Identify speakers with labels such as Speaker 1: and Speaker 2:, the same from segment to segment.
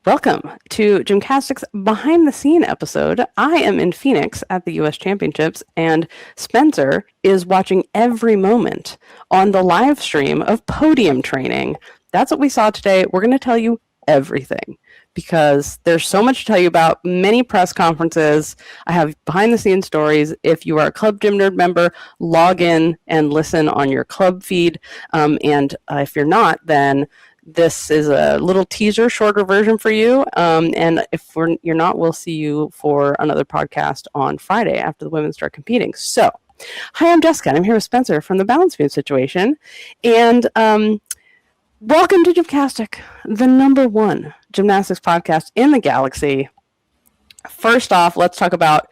Speaker 1: Welcome to Gymcastic's behind the scene episode. I am in Phoenix at the US Championships, and Spencer is watching every moment on the live stream of Podium training. That's what we saw today. We're going to tell you everything because there's so much to tell you about, many press conferences. I have behind the scenes stories. If you are a Club Gym Nerd member, log in and listen on your club feed. And if you're not, then this is a little teaser, shorter version for you. And if you're not, we'll see you for another podcast on Friday after the women start competing. So, hi, I'm Jessica, and I'm here with Spencer from the Balance Beam Situation. And welcome to Gymcastic, the #1 gymnastics podcast in the galaxy. First off, let's talk about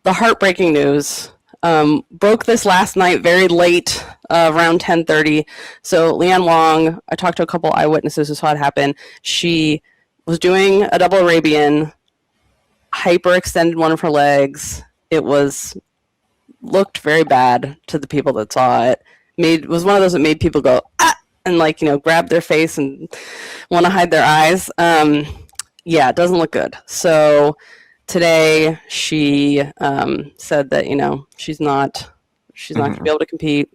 Speaker 1: the heartbreaking news. Broke this last night very late, around 10:30. So Leanne Wong, I talked to a couple eyewitnesses who saw it happen. She was doing a double Arabian, hyperextended one of her legs. It looked very bad to the people that saw it. Was one of those that made people go, ah, and grab their face and want to hide their eyes. Yeah, it doesn't look good. So today she said that she's not going to be able to compete.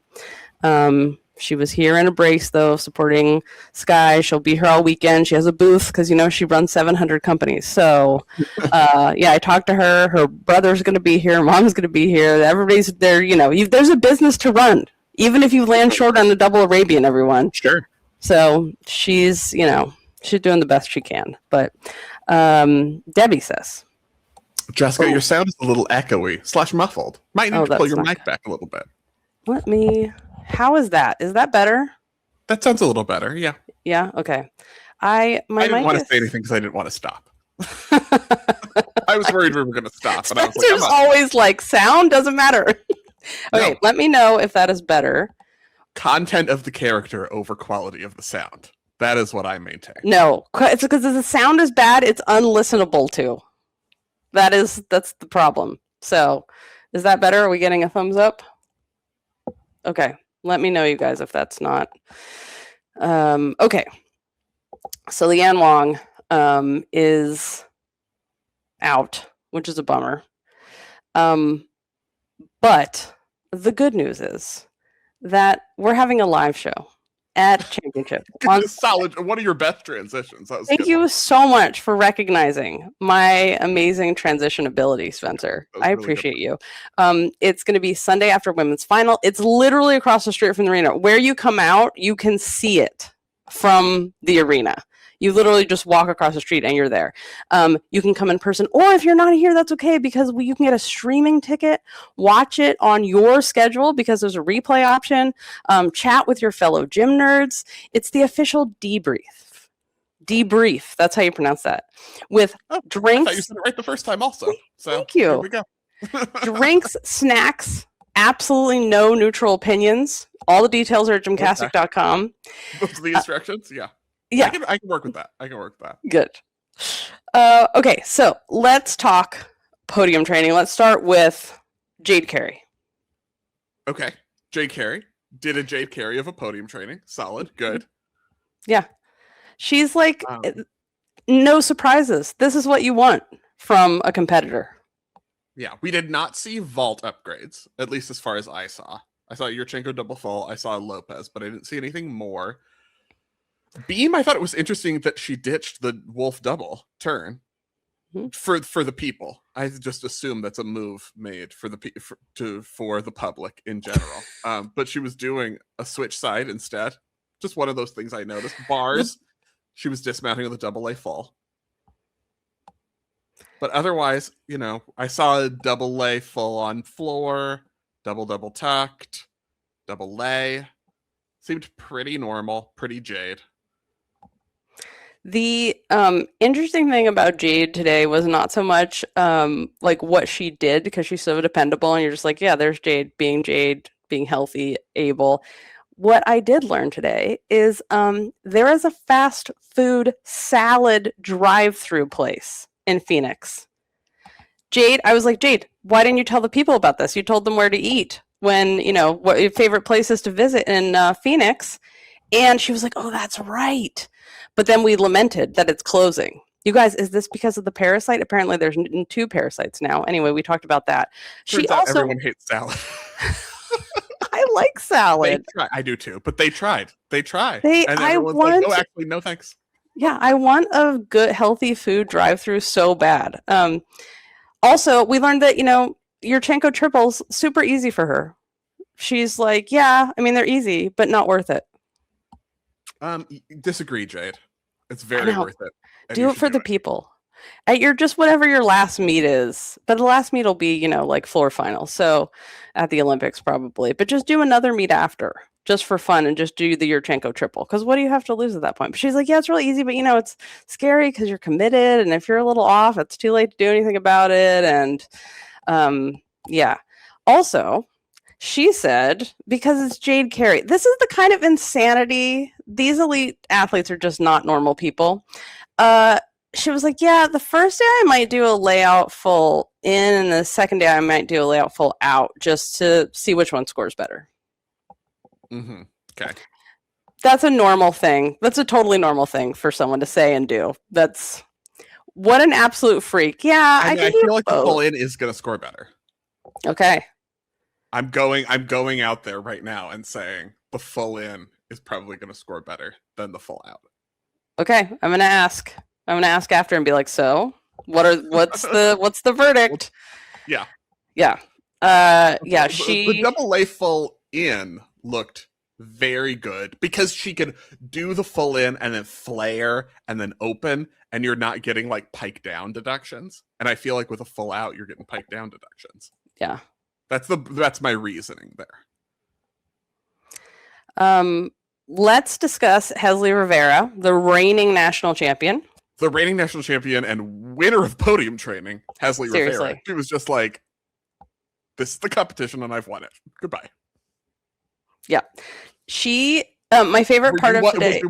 Speaker 1: She was here in a brace though, supporting Sky. She'll be here all weekend. She has a booth because she runs 700 companies. So yeah, I talked to her. Her brother's going to be here. Mom's going to be here. Everybody's there. There's a business to run, even if you land short on the double Arabian. Everyone. Sure. So she's doing the best she can. But Debbie says,
Speaker 2: Jessica, your sound is a little echoey / muffled. Might need to pull your mic back a little bit.
Speaker 1: How is that? Is that better?
Speaker 2: That sounds a little better, yeah.
Speaker 1: Yeah, okay. I
Speaker 2: didn't want to say anything because I didn't want to stop. I was worried we were going to stop. And I was
Speaker 1: like, always like, sound doesn't matter. Okay, no. Let me know if that is better.
Speaker 2: Content of the character over quality of the sound. That is what I maintain.
Speaker 1: No, it's because if the sound is bad, it's unlistenable to. That's the problem. So, is that better? Are we getting a thumbs up? Okay, let me know, you guys, if that's not. Okay, so Leanne Wong is out, which is a bummer. But the good news is that we're having a live show at Championship.
Speaker 2: Solid. One of your best transitions.
Speaker 1: Thank you so much for recognizing my amazing transition ability, Spencer. I appreciate you. It's going to be Sunday after women's final. It's literally across the street from the arena. Where you come out, you can see it from the arena. You literally just walk across the street and you're there. You can come in person, or if you're not here, that's okay, because you can get a streaming ticket, watch it on your schedule because there's a replay option, chat with your fellow gym nerds. It's the official debrief. Debrief, that's how you pronounce that. With drinks.
Speaker 2: I thought you said it right the first time also. So
Speaker 1: thank you.
Speaker 2: Here we go.
Speaker 1: Drinks, snacks, absolutely no neutral opinions. All the details are at gymcastic.com.
Speaker 2: Those are the instructions? Yeah.
Speaker 1: Yeah,
Speaker 2: I can work with that.
Speaker 1: Good. Okay, so let's talk podium training. Let's start with Jade Carey.
Speaker 2: Okay, Jade Carey did a Jade Carey of a podium training. Solid, good.
Speaker 1: Yeah, she's like no surprises. This is what you want from a competitor.
Speaker 2: Yeah, we did not see vault upgrades, at least as far as I saw. I saw Yurchenko double full. I saw Lopez, but I didn't see anything more. Beam, I thought it was interesting that she ditched the wolf double turn for the people. I just assume that's a move made for the public in general. But she was doing a switch side instead. Just one of those things I noticed. Bars, she was dismounting with a double A full. But otherwise, I saw a double lay full on floor, double tucked, double lay. Seemed pretty normal, pretty Jade.
Speaker 1: The interesting thing about Jade today was not so much like what she did, because she's so dependable and you're just like, yeah, there's Jade, being healthy, able. What I did learn today is there is a fast food salad drive-through place in Phoenix. Jade, I was like, Jade, why didn't you tell the people about this? You told them where to eat when, what your favorite places to visit in Phoenix. And she was like, oh, that's right. But then we lamented that it's closing. You guys, is this because of the parasite? Apparently there's two parasites now. Anyway, we talked about that.
Speaker 2: Turns out everyone hates salad.
Speaker 1: I like salad.
Speaker 2: I do too, but they tried. And
Speaker 1: I
Speaker 2: everyone's
Speaker 1: want,
Speaker 2: like, oh, actually, no thanks.
Speaker 1: yeah, I want a good, healthy food drive-through so bad. Also, we learned that, Yurchenko triples, super easy for her. She's like, yeah, I mean, they're easy, but not worth it.
Speaker 2: Disagree, Jade. It's very worth it.
Speaker 1: Do it for the people. At whatever your last meet is, but the last meet will be, like floor final. So at the Olympics probably, but just do another meet after, just for fun, and just do the Yurchenko triple. Because what do you have to lose at that point? But she's like, yeah, it's really easy, but it's scary because you're committed, and if you're a little off, it's too late to do anything about it. And yeah. Also, she said, because it's Jade Carey, this is the kind of insanity. These elite athletes are just not normal people. She was like, yeah, the first day I might do a layout full in, and the second day I might do a layout full out, just to see which one scores better.
Speaker 2: Mm-hmm. Okay.
Speaker 1: That's a normal thing. That's a totally normal thing for someone to say and do. That's what an absolute freak. Yeah, I
Speaker 2: feel like the full in is going to score better.
Speaker 1: Okay.
Speaker 2: I'm going out there right now and saying the full in is probably going to score better than the full out. Okay,
Speaker 1: I'm going to ask. I'm gonna ask after and be like, so what's the verdict?
Speaker 2: Yeah.
Speaker 1: Yeah. The
Speaker 2: double lay full in looked very good because she could do the full in and then flare and then open, and you're not getting like pike down deductions. And I feel like with a full out, you're getting pike down deductions.
Speaker 1: Yeah.
Speaker 2: That's my reasoning
Speaker 1: there. Let's discuss Hesley Rivera, the reigning national champion.
Speaker 2: The reigning national champion and winner of podium training, Hesley Rivera. She was just like, this is the competition and I've won it. Goodbye. Yeah.
Speaker 1: She, my favorite part of today.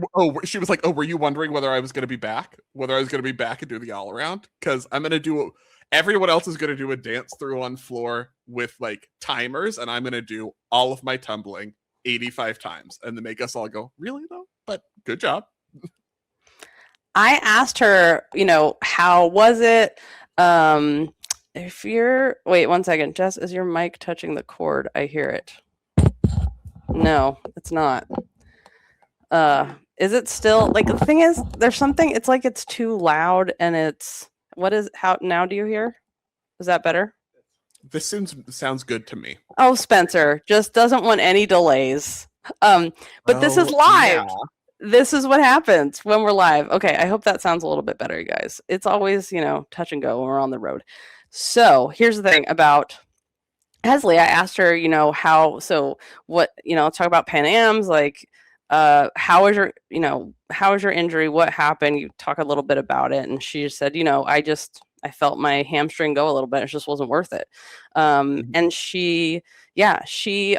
Speaker 2: She was like, oh, were you wondering whether I was going to be back? Whether I was going to be back and do the all around? Because I'm going to do, everyone else is going to do a dance through on floor with like timers, and I'm going to do all of my tumbling 85 times and then make us all go, really though? But good job.
Speaker 1: I asked her, how was it? Wait 1 second, Jess, is your mic touching the cord? I hear it. No, it's not. Is it still, like, the thing is, there's something, it's like it's too loud, and how now do you hear? Is that better?
Speaker 2: This sounds good to me.
Speaker 1: Oh, Spencer just doesn't want any delays. But this is live. Yeah. This is what happens when we're live. Okay, I hope that sounds a little bit better, you guys. It's always, touch and go when we're on the road. So here's the thing about Hesley. I asked her, let's talk about Pan Am's, like, how is your injury? What happened? You talk a little bit about it. And she said, I felt my hamstring go a little bit. It just wasn't worth it. And she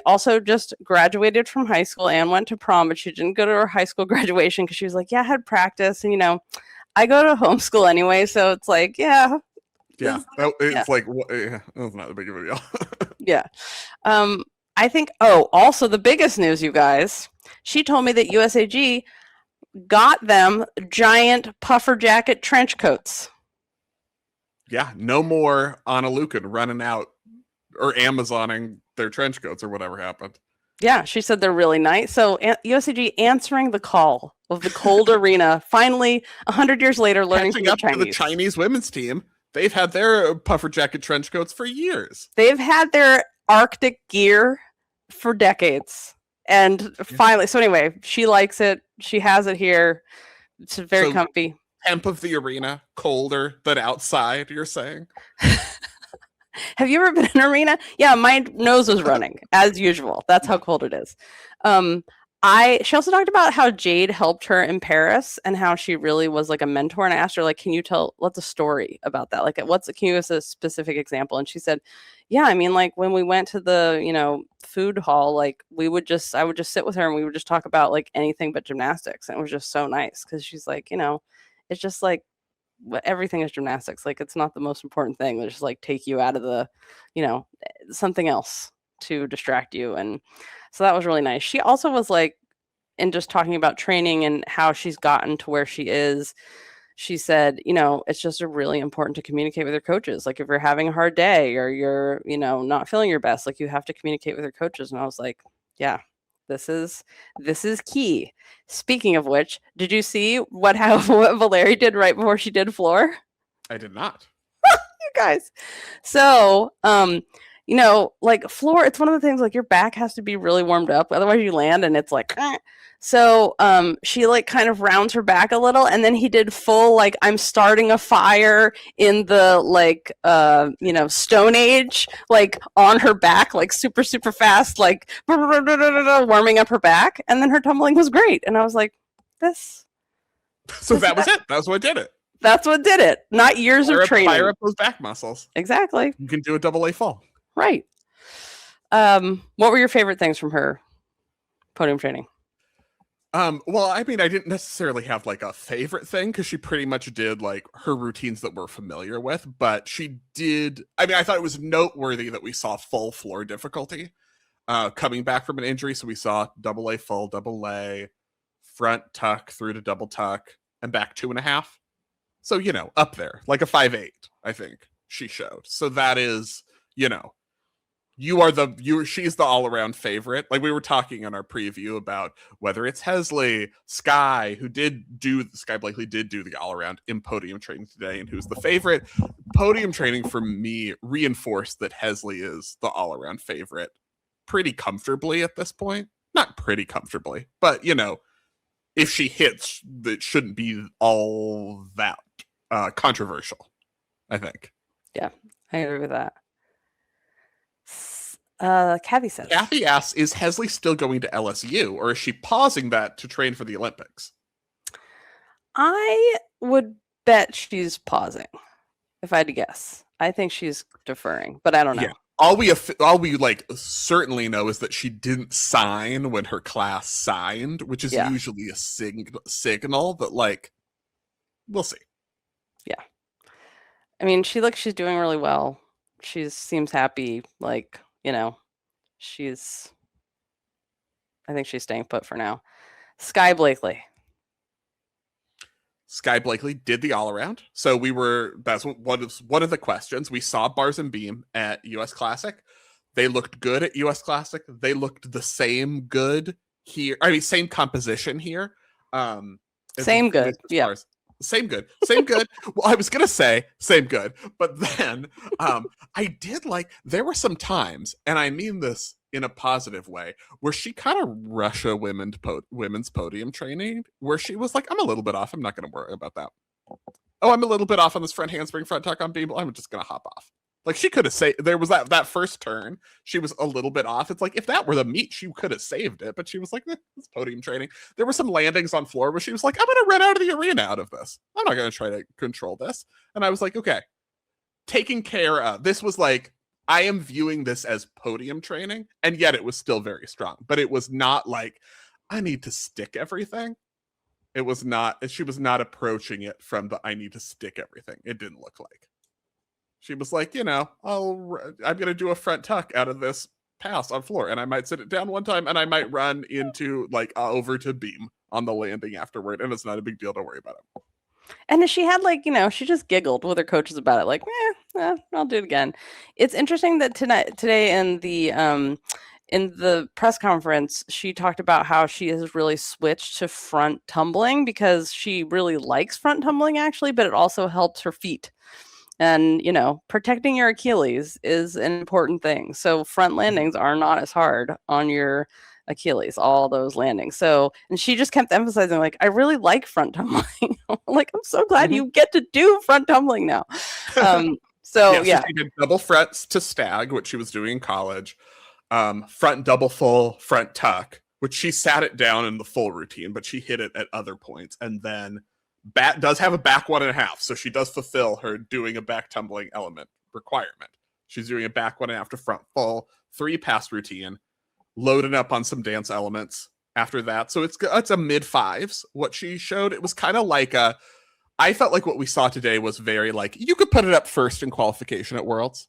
Speaker 1: also just graduated from high school and went to prom, but she didn't go to her high school graduation because she was like, I had practice. And, I go to homeschool anyway. So it's like, yeah.
Speaker 2: Yeah. It's like, it was not that big of a deal.
Speaker 1: Yeah. I think, also the biggest news, you guys, she told me that USAG got them giant puffer jacket trench coats.
Speaker 2: Yeah, no more Anna Lukin running out or Amazoning their trench coats or whatever happened.
Speaker 1: Yeah, she said they're really nice. So USAG answering the call of the cold arena, finally 100 years later, learning from the Chinese.
Speaker 2: To the Chinese women's team. They've had their puffer jacket trench coats for years.
Speaker 1: They've had their Arctic gear for decades. And finally, so anyway, she likes it. She has it here. It's very comfy.
Speaker 2: Temp of the arena, colder than outside, you're saying?
Speaker 1: Have you ever been in an arena? Yeah, my nose was running, as usual. That's how cold it is. She also talked about how Jade helped her in Paris and how she really was like a mentor. And I asked her, like, can you what's a story about that? Like, can you give us a specific example? And she said, yeah, I mean, like when we went to the, food hall, like I would just sit with her and we would just talk about like anything but gymnastics. And it was just so nice because she's like, it's just like everything is gymnastics. Like, it's not the most important thing. They just like take you out of the, something else to distract you. And so that was really nice. She also was like, in just talking about training and how she's gotten to where she is, she said, it's just really important to communicate with your coaches. Like if you're having a hard day or you're, not feeling your best, like you have to communicate with your coaches. And I was like, yeah, this is key. Speaking of which, did you see what Valeri did right before she did floor?
Speaker 2: I did not.
Speaker 1: You guys. So, like floor, it's one of the things like your back has to be really warmed up. Otherwise you land and it's like, eh. So she like kind of rounds her back a little, and then he did full like I'm starting a fire in the like Stone Age, like on her back, like super, super fast, like warming up her back, and then her tumbling was great. And I was like,
Speaker 2: So that was it. That was what did it.
Speaker 1: That's what did it. Not years of training.
Speaker 2: Fire up those back muscles.
Speaker 1: Exactly.
Speaker 2: You can do a double A fall.
Speaker 1: Right. What were your favorite things from her podium training?
Speaker 2: Well, I mean, I didn't necessarily have like a favorite thing because she pretty much did like her routines that we're familiar with, but she did. I mean, I thought it was noteworthy that we saw full floor difficulty coming back from an injury. So we saw double A full, double A, front tuck through to double tuck, and back 2.5. So, up there, like a 5.8, I think she showed. So that is, she's the all-around favorite. Like we were talking in our preview about whether it's Hesley, Sky Blakely did do the all-around in podium training today, and who's the favorite. Podium training for me reinforced that Hesley is the all-around favorite pretty comfortably at this point. Not pretty comfortably, but if she hits, that shouldn't be all that controversial, I think.
Speaker 1: Yeah, I agree with that. Kathy says.
Speaker 2: Kathy asks, is Hesley still going to LSU, or is she pausing that to train for the Olympics?
Speaker 1: I would bet she's pausing, if I had to guess. I think she's deferring, but I don't know. Yeah.
Speaker 2: All we like certainly know is that she didn't sign when her class signed, which is usually a signal that like we'll see.
Speaker 1: Yeah, I mean, she's doing really well. She seems happy. Like I think she's staying put for now. Sky Blakely.
Speaker 2: Sky Blakely did the all around. So that's one of the questions. We saw bars and beam at US Classic. They looked good at US Classic. They looked the same good here. I mean, same composition here.
Speaker 1: Same good. Yeah.
Speaker 2: Same good. Well, I was going to say same good, but then I did there were some times, and I mean this in a positive way, where she kind of Russia women's podium training, where she was like, I'm a little bit off. I'm not going to worry about that. Oh, I'm a little bit off on this front handspring, front tuck on beam. I'm just going to hop off. Like she could have saved, there was that first turn, she was a little bit off. It's like, if that were the meet, she could have saved it, but she was like, it's podium training. There were some landings on floor where she was like, I'm going to run out of the arena out of this. I'm not going to try to control this. And I was like, okay, taking care of, this was like, I am viewing this as podium training, and yet it was still very strong, but it was not like, I need to stick everything. It was not, she was not approaching it from the, I need to stick everything. It didn't look like. She was like, I'm going to do a front tuck out of this pass on floor, and I might sit it down one time, and I might run into over to beam on the landing afterward, and it's not a big deal. Don't worry about it.
Speaker 1: And she had she just giggled with her coaches about it, like, I'll do it again. It's interesting that today in the press conference, she talked about how she has really switched to front tumbling because she really likes front tumbling actually, but it also helps her feet. And, protecting your Achilles is an important thing. So front landings are not as hard on your Achilles, all those landings. So, and she just kept emphasizing, like, I really like front tumbling. Like, I'm so glad you get to do front tumbling now. So she did
Speaker 2: double fronts to stag, which she was doing in college. Front double full, front tuck, which she sat it down in the full routine, but she hit it at other points. And then does have a back 1.5, so she does fulfill her doing a back tumbling element requirement. She's doing a back 1.5 to front full, 3 pass routine, loading up on some dance elements after that. So it's a mid 5s. What she showed, it was kind of like I felt like what we saw today was very you could put it up first in qualification at Worlds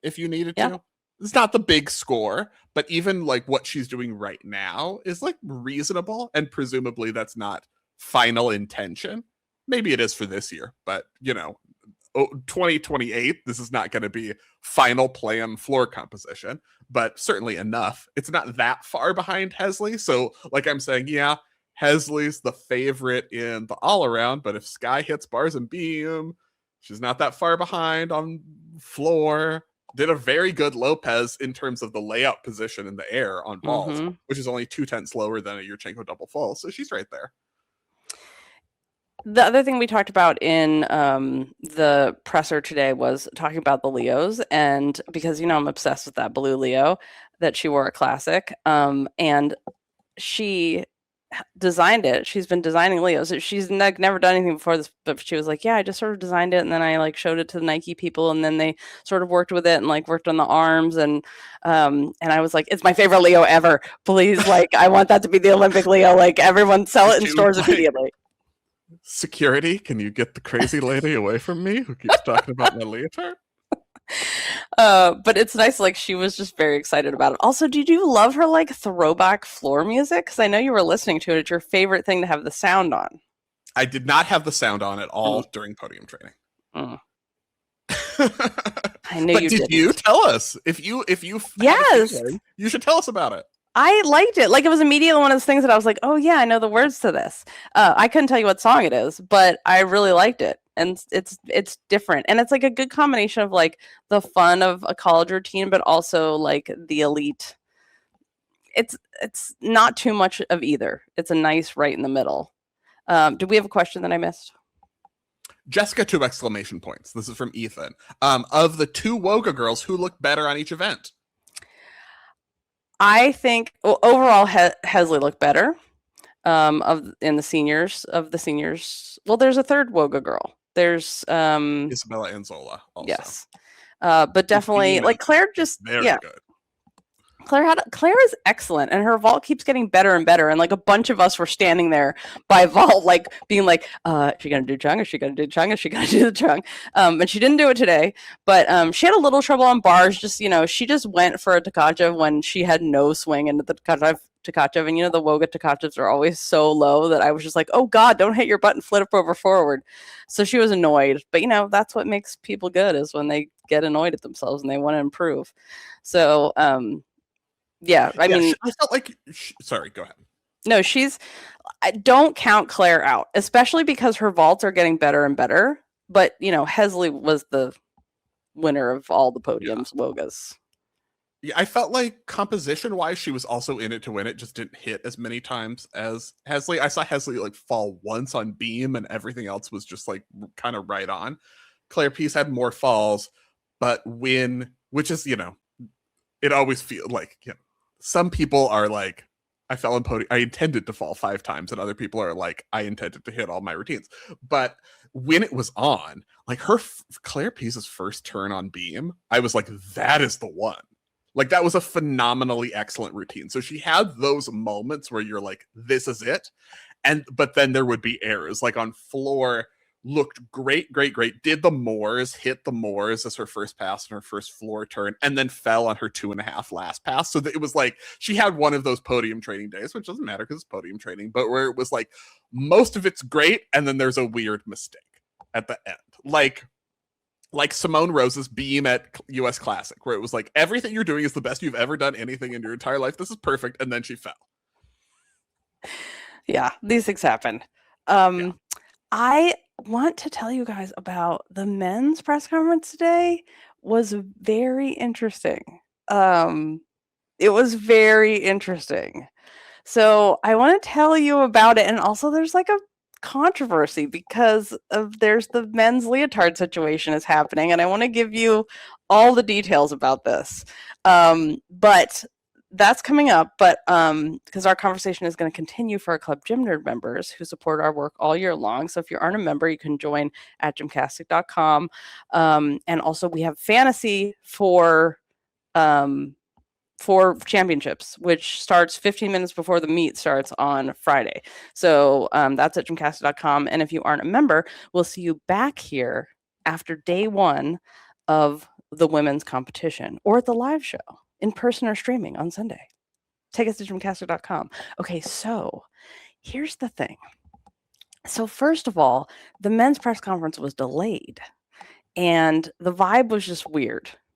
Speaker 2: if you needed to. It's not the big score, but even what she's doing right now is reasonable, and presumably that's not final intention. maybe it is for this year, but 2028, this is not going to be final plan floor composition, but certainly enough. It's not that far behind Hesley. So, like I'm saying, yeah, Hesley's the favorite in the all around, but if Sky hits bars and beam, she's not that far behind on floor. Did a very good Lopez in terms of the layout position in the air on balls, which is only 2/10 lower than a Yurchenko double full. So she's right there.
Speaker 1: The other thing we talked about in the presser today was talking about the Leos, and because I'm obsessed with that blue Leo that she wore at Classic, and she designed it. She's been designing Leos. She's never done anything before this, but she was like, yeah, I just sort of designed it, and then I showed it to the Nike people, and then they sort of worked with it and worked on the arms, and I was like, it's my favorite Leo ever. Please, I want that to be the Olympic Leo. Everyone sell it in stores immediately.
Speaker 2: Security, can you get the crazy lady away from me who keeps talking about my leotard?
Speaker 1: But it's nice, she was just very excited about it. Also, did you love her throwback floor music? Because I know you were listening to it. It's your favorite thing to have the sound on.
Speaker 2: I did not have the sound on at all during podium training.
Speaker 1: I knew you didn't.
Speaker 2: Did you tell us if you
Speaker 1: yes,
Speaker 2: you should tell us about it.
Speaker 1: I liked it. It was immediately one of those things that I was like, oh yeah, I know the words to this. I couldn't tell you what song it is, but I really liked it. And it's different. And it's a good combination of the fun of a college routine, but also the elite. It's not too much of either. It's a nice right in the middle. Do we have a question that I missed?
Speaker 2: Jessica, 2 exclamation points. This is from Ethan. Of the 2 Woga girls, who looked better on each event?
Speaker 1: I think overall Hesley looked better. Of the seniors. Well, there's a third Woga girl. There's
Speaker 2: Isabella Anzola also.
Speaker 1: Yes. But definitely Claire just
Speaker 2: very good.
Speaker 1: Claire is excellent, and her vault keeps getting better and better. And a bunch of us were standing there by vault, being is she gonna do chung? Is she gonna do chung? Is she gonna do the chung? And she didn't do it today, but she had a little trouble on bars. Just she just went for a Tkachev when she had no swing into the Tkachev. And the Woga Tkachevs are always so low that I was just like, oh God, don't hit your button, flip over forward. So she was annoyed, but that's what makes people good, is when they get annoyed at themselves and they want to improve. So yeah, I mean,
Speaker 2: I felt sorry, go ahead.
Speaker 1: No, I don't count Claire out, especially because her vaults are getting better and better. But Hesley was the winner of all the podiums, Wogas.
Speaker 2: Yeah, I felt composition-wise, she was also in it to win it, just didn't hit as many times as Hesley. I saw Hesley fall once on beam, and everything else was just kind of right on. Claire Peace had more falls, but which is, it always feels some people are I fell on podium, I intended to fall 5 times, and other people are I intended to hit all my routines. But when it was on, Claire Peace's first turn on beam, I was that is the one. That was a phenomenally excellent routine. So she had those moments where you're this is it. But then there would be errors. On floor, looked great. Did the Moors, hit the Moors as her first pass and her first floor turn, and then fell on her 2.5 last pass. So that it was she had one of those podium training days, which doesn't matter because it's podium training, but where it was most of it's great, and then there's a weird mistake at the end. Like Simone Rose's beam at US Classic, where it was everything you're doing is the best you've ever done anything in your entire life. This is perfect. And then she fell.
Speaker 1: Yeah, these things happen. I want to tell you guys about the men's press conference today. Was very interesting. It was very interesting. So I want to tell you about it. And also there's a controversy because there's the men's leotard situation is happening, and I want to give you all the details about this. But that's coming up, but because our conversation is going to continue for our Club Gym Nerd members who support our work all year long. So if you aren't a member, you can join at gymcastic.com. And also we have fantasy for championships, which starts 15 minutes before the meet starts on Friday. So that's at gymcastic.com. And if you aren't a member, we'll see you back here after day 1 of the women's competition, or at the live show in person or streaming on Sunday. Take us to gymcastic.com. Okay, so here's the thing. So first of all, the men's press conference was delayed, and the vibe was just weird.